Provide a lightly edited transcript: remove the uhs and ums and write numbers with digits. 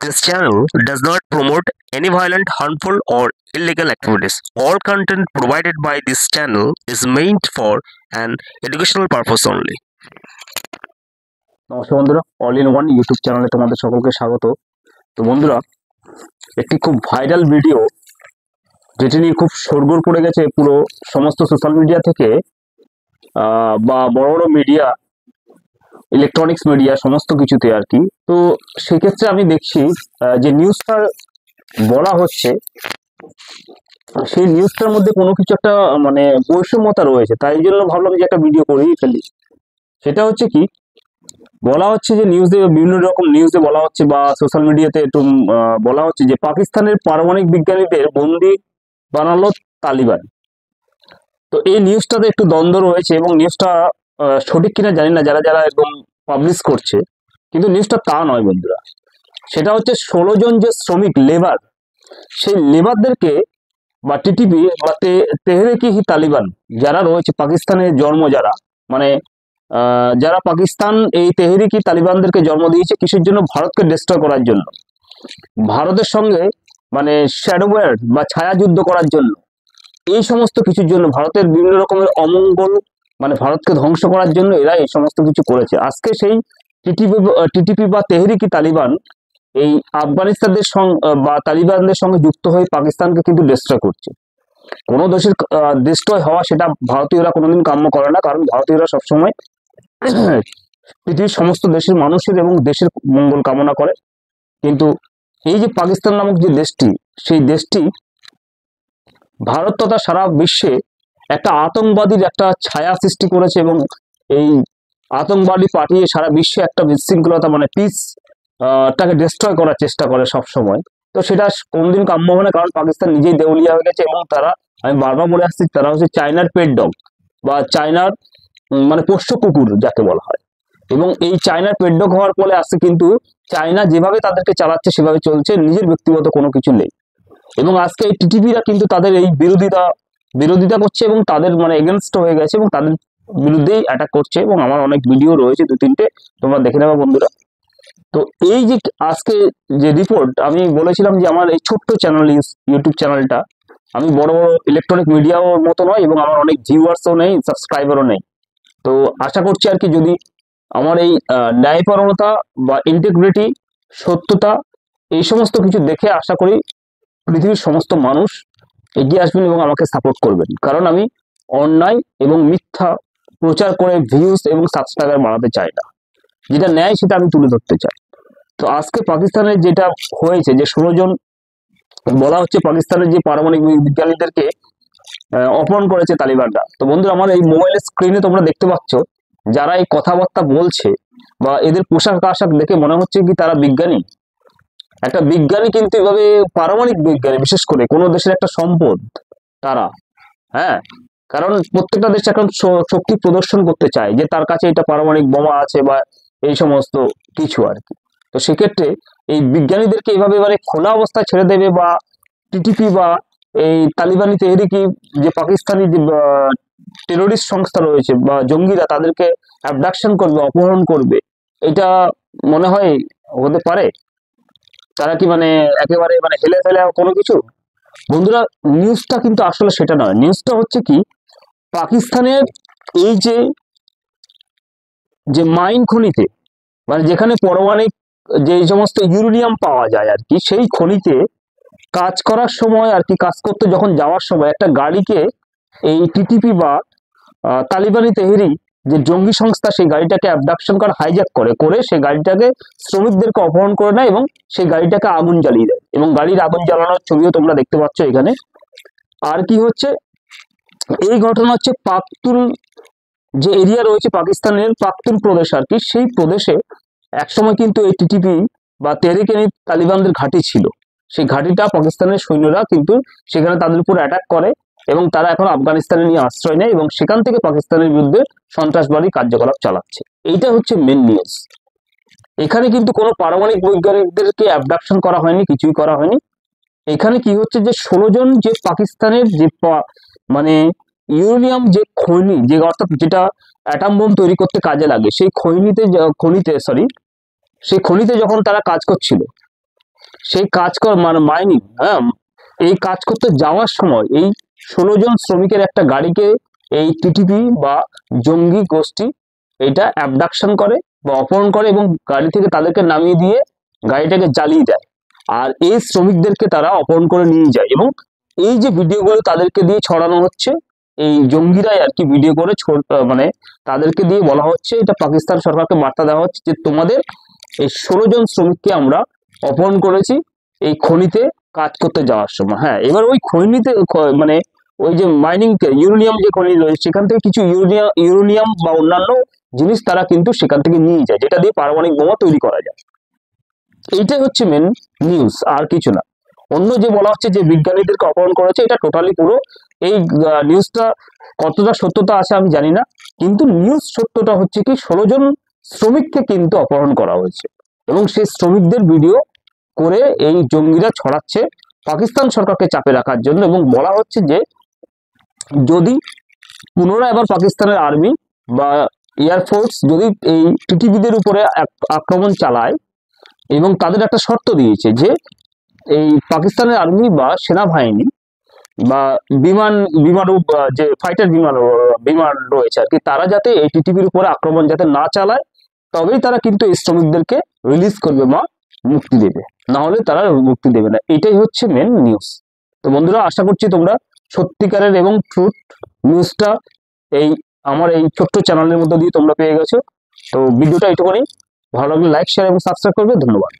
This channel does not promote any violent, harmful, or illegal activities. All content provided by this channel is meant for an educational purpose only. নমস্কার বন্ধুরা, all in one YouTube চ্যানেলে তোমাদের সকলকে স্বাগত। তো বন্ধুরা, একটি খুব ভাইরাল ভিডিও যেটি নিয়ে খুব শোরগোল পড়ে গেছে পুরো সমস্ত সোশ্যাল মিডিয়া থেকে বা বড় বড় মিডিয়া, ইলেকট্রনিক্স মিডিয়া, সমস্ত কিছুতে আর কি। তো সেক্ষেত্রে আমি দেখছি যে নিউজটা বলা হচ্ছে, সেই নিউজটার মধ্যে কোনো কিছু একটা মানে বৈষম্যতা রয়েছে। তাই জন্য ভাবলাম যে একটা ভিডিও করেই ফেলি। সেটা হচ্ছে কি, বলা হচ্ছে যে নিউজে, বিভিন্ন রকম নিউজে বলা হচ্ছে বা সোশ্যাল মিডিয়াতে একটু বলা হচ্ছে যে পাকিস্তানের পারমাণবিক বিজ্ঞানীদের বন্দি বানালো তালিবান। তো এই নিউজটাতে একটু দ্বন্দ্ব রয়েছে এবং নিউজটা সঠিক কিনা জানি না, যারা যারা একদম পাবলিশ করছে, কিন্তু নিউজটা তা নয় বন্ধুরা। সেটা হচ্ছে 16 জন যে শ্রমিক লেবার, সেই লেবারদেরকে বা টিটিপি বা তেহরিক-ই তালিবান যারা রয়েছে, পাকিস্তানের জন্ম যারা, মানে যারা পাকিস্তান এই তেহরিক-ই তালিবানদেরকে জন্ম দিয়েছে কিসের জন্য? ভারতকে ডিস্ট্রয় করার জন্য, ভারতের সঙ্গে মানে শ্যাডোওয়্যার বা ছায়া যুদ্ধ করার জন্য, এই সমস্ত কিছুর জন্য, ভারতের বিভিন্ন রকমের অমঙ্গল মানে ভারতকে ধ্বংস করার জন্য এরা এই সমস্ত কিছু করেছে। আজকে সেই টিটিপি বা তেহরিক-ই তালিবান এই আফগানিস্তানদের সঙ্গে বা তালিবানদের সঙ্গে যুক্ত হয়ে পাকিস্তানকে কিন্তু ডিস্ট্রয় করছে। কোনো দেশের ডিস্ট্রয় হওয়া সেটা ভারতীয়রা কোনোদিন কাম্য করে না, কারণ ভারতীয়রা সবসময় পৃথিবীর সমস্ত দেশের মানুষের এবং দেশের মঙ্গল কামনা করে। কিন্তু এই যে পাকিস্তান নামক যে দেশটি, সেই দেশটি ভারত তথা সারা বিশ্বে একটা আতঙ্কবাদীর একটা ছায়া সৃষ্টি করেছে এবং এই আতঙ্কবাদী পাঠিয়ে সারা বিশ্বে একটা বিশৃঙ্খলতা মানে পিস টাকে ডিস্ট্রয় করার চেষ্টা করে সব সময়। তো সেটা কোনদিন কাম্য হবে না, কারণ পাকিস্তান নিজেই দেউলিয়া হয়ে গেছে এবং তারা, আমি বারবার বলে আসছি, তারা হচ্ছে চায়নার পেট ডগ বা চায়নার মানে পোষ্য কুকুর যাকে বলা হয়। এবং এই চায়নার পেট ডগ হওয়ার ফলে আসছে কিন্তু চায়না যেভাবে তাদেরকে চালাচ্ছে সেভাবে চলছে, নিজের ব্যক্তিগত কোনো কিছু নেই। এবং আজকে এই টিটিপিরা কিন্তু তাদের এই বিরোধিতা করছে এবং তাদের মানে এগেনস্ট হয়ে গেছে এবং তাদের বিরুদ্ধেই অ্যাটাক করছে। এবং আমার অনেক ভিডিও রয়েছে, 2-3টে, তোমরা দেখে নেবা বন্ধুরা। তো এই যে আজকে যে রিপোর্ট, আমি বলেছিলাম যে আমার এই ছোট্ট চ্যানেল, ইউটিউব চ্যানেলটা, আমি বড় বড় ইলেকট্রনিক মিডিয়ার মতো নয় এবং আমার অনেক ভিউয়ার্সও নেই, সাবস্ক্রাইবারও নেই। তো আশা করছি আর কি, যদি আমার এই ন্যায়পরণতা বা ইন্টিগ্রিটি, সত্যতা, এই সমস্ত কিছু দেখে আশা করি পৃথিবীর সমস্ত মানুষ এগিয়ে আসবেন এবং আমাকে সাপোর্ট করবেন। কারণ আমি অন্যায় এবং মিথ্যা প্রচার করে ভিউজ এবং সাবস্ক্রাইবার বাড়াতে চাই না, যেটা ন্যায় সেটা আমি তুলে ধরতে চাই। তো আজকে পাকিস্তানের যেটা হয়েছে, যে 16 জন বলা হচ্ছে পাকিস্তানের যে পারমাণবিক বিজ্ঞানীদেরকে অপহরণ করেছে তালিবানরা। তো বন্ধুরা, আমার এই মোবাইলের স্ক্রিনে তোমরা দেখতে পাচ্ছ, যারা এই কথাবার্তা বলছে বা এদের পোশাক আশাক দেখে মনে হচ্ছে কি তারা বিজ্ঞানী। একটা বিজ্ঞানী কিন্তু এভাবে, পারমাণবিক বিজ্ঞানী বিশেষ করে, কোনো দেশের একটা সম্পদ তারা, হ্যাঁ, কারণ প্রত্যেকটা দেশ এখন শক্তি প্রদর্শন করতে চায় যে তার কাছে এটা পারমাণবিক বোমা আছে বা এই সমস্ত কিছু আর কি। তো সেক্ষেত্রে এই বিজ্ঞানীদেরকে এইভাবে মানে খোলা অবস্থায় ছেড়ে দেবে বা টিটিপি বা এই তালিবানি তেহরিকি যে পাকিস্তানি যে টেরোরিস্ট সংস্থা রয়েছে বা জঙ্গিরা, তাদেরকে অ্যাবডাকশন করবে, অপহরণ করবে, এটা মনে হয় হতে পারে? তারা কি মানে একেবারে মানে হেলে ফেলে কোনো কিছু? বন্ধুরা, নিউজটা কিন্তু আসলে সেটা নয়। নিউজটা হচ্ছে কি, পাকিস্তানের এই যে মাইন খনিতে, মানে যেখানে পারমাণবিক যে সমস্ত ইউরেনিয়াম পাওয়া যায় আর কি, সেই খনিতে কাজ করার সময় আর কি, কাজ করতে যখন যাওয়ার সময় একটা গাড়িকে এই টিটিপি বা তালিবানি তেহরি যে জঙ্গি সংস্থা, সেই গাড়িটাকে অ্যাবডাকশন করে, হাইজ্যাক করে সেই গাড়িটাকে, শ্রমিকদেরকে অপহরণ করে নেয় এবং সেই গাড়িটাকে আগুন জ্বালিয়ে দেয় এবং গাড়ির আগুন জ্বালানোর ছবিও তোমরা দেখতে পাচ্ছ এখানে। আর কি হচ্ছে, এই ঘটনা হচ্ছে পাখতুন যে এরিয়া রয়েছে পাকিস্তানের, পাখতুন প্রদেশ আর কি, সেই প্রদেশে একসময় কিন্তু এই টিটিপি বা তেহরিক-ই তালিবানদের ঘাঁটি ছিল। সেই ঘাঁটিটা পাকিস্তানের সৈন্যরা কিন্তু সেখানে তাদের উপর অ্যাটাক করে এবং তারা এখন আফগানিস্তানে নিয়ে আশ্রয় নেয় এবং সেখান থেকে পাকিস্তানের বিরুদ্ধে সন্ত্রাসবাদী কার্যকলাপ চালাচ্ছে। এইটা হচ্ছে মেন নিউজ। এখানে কিন্তু কোনো পারমাণবিক বৈজ্ঞানিকদেরকে অ্যাবডাকশন করা হয়নি, কিছুই করা হয়নি। এখানে কি হচ্ছে, যে 16 জন যে পাকিস্তানের যে মানে ইউরেনিয়াম যে খনি, যে অর্থাৎ যেটা অ্যাটম বোম তৈরি করতে কাজে লাগে, সেই খনিতে যখন তারা কাজ করছিল, সেই কাজ মানে মাইনিং, হ্যাঁ, এই কাজ করতে যাওয়ার সময় এই 16 জন শ্রমিকের একটা গাড়িকে এই টিটিপি বা জঙ্গি গোষ্ঠী এটা অ্যাবডাকশন করে বা অপহরণ করে এবং গাড়ি থেকে তাদেরকে নামিয়ে দিয়ে গাড়িটাকে জ্বালিয়ে দেয়। আর এই শ্রমিকদেরকে তারা অপহরণ করে নিয়ে যায় এবং এই যে ভিডিওগুলো তাদেরকে দিয়ে ছড়ানো হচ্ছে, এই জঙ্গিরাই আর কি ভিডিও করে মানে তাদেরকে দিয়ে বলা হচ্ছে, এটা পাকিস্তান সরকারকে বার্তা দেওয়া হচ্ছে যে তোমাদের এই 16 জন শ্রমিককে আমরা অপহরণ করেছি এই খনিতে কাজ করতে যাওয়ার সময়। হ্যাঁ, এবার ওই খনিতে মানে ওই যে মাইনিং ইউরেনিয়াম যে খনি রয়েছে সেখান থেকে কিছু ইউরেনিয়াম বা অন্যান্য জিনিস তারা কিন্তু সেখান থেকে নিয়ে যায়, যেটা দিয়ে পারমাণবিক বোমা তৈরি করা যায়। এইটাই হচ্ছে মেন নিউজ, আর কিছু না। অন্য যে বলা হচ্ছে যে বিজ্ঞানীদেরকে অপহরণ করেছে, এটা টোটালি পুরো এই নিউজটা কতটা সত্যতা আছে আমি জানি না, কিন্তু নিউজ সত্যটা হচ্ছে কি 16 জন শ্রমিককে কিন্তু অপহরণ করা হয়েছে এবং সেই শ্রমিকদের ভিডিও করে এই জঙ্গিরা ছড়াচ্ছে পাকিস্তান সরকারকে চাপে রাখার জন্য। এবং বলা হচ্ছে যে যদি পুনরায় আবার পাকিস্তানের আর্মি বা এয়ারফোর্স যদি এই টিটিপিদের উপরে আক্রমণ চালায়, এবং তাদের একটা শর্ত দিয়েছে যে এই পাকিস্তানের আর্মি বা সেনাবাহিনী বা বিমান যে ফাইটার বিমান রয়েছে আর কি, তারা যাতে এই টিটিপির উপরে আক্রমণ যাতে না চালায়, তবেই তারা কিন্তু এই শ্রমিকদেরকে রিলিজ করবে বা মুক্তি দেবে, না হলে তারা মুক্তি দেবে না। এটাই হচ্ছে মেন নিউজ। তো বন্ধুরা, আশা করছি তোমরা সত্যিকারের এবং ট্রুথ নিউজটা এই আমার এই ছোট্ট চ্যানেলের মধ্যে দিয়ে তোমরা পেয়ে গেছো। তো ভিডিওটা এইটুকুনি, ভালো লাগলে লাইক, শেয়ার এবং সাবস্ক্রাইব করবে। ধন্যবাদ।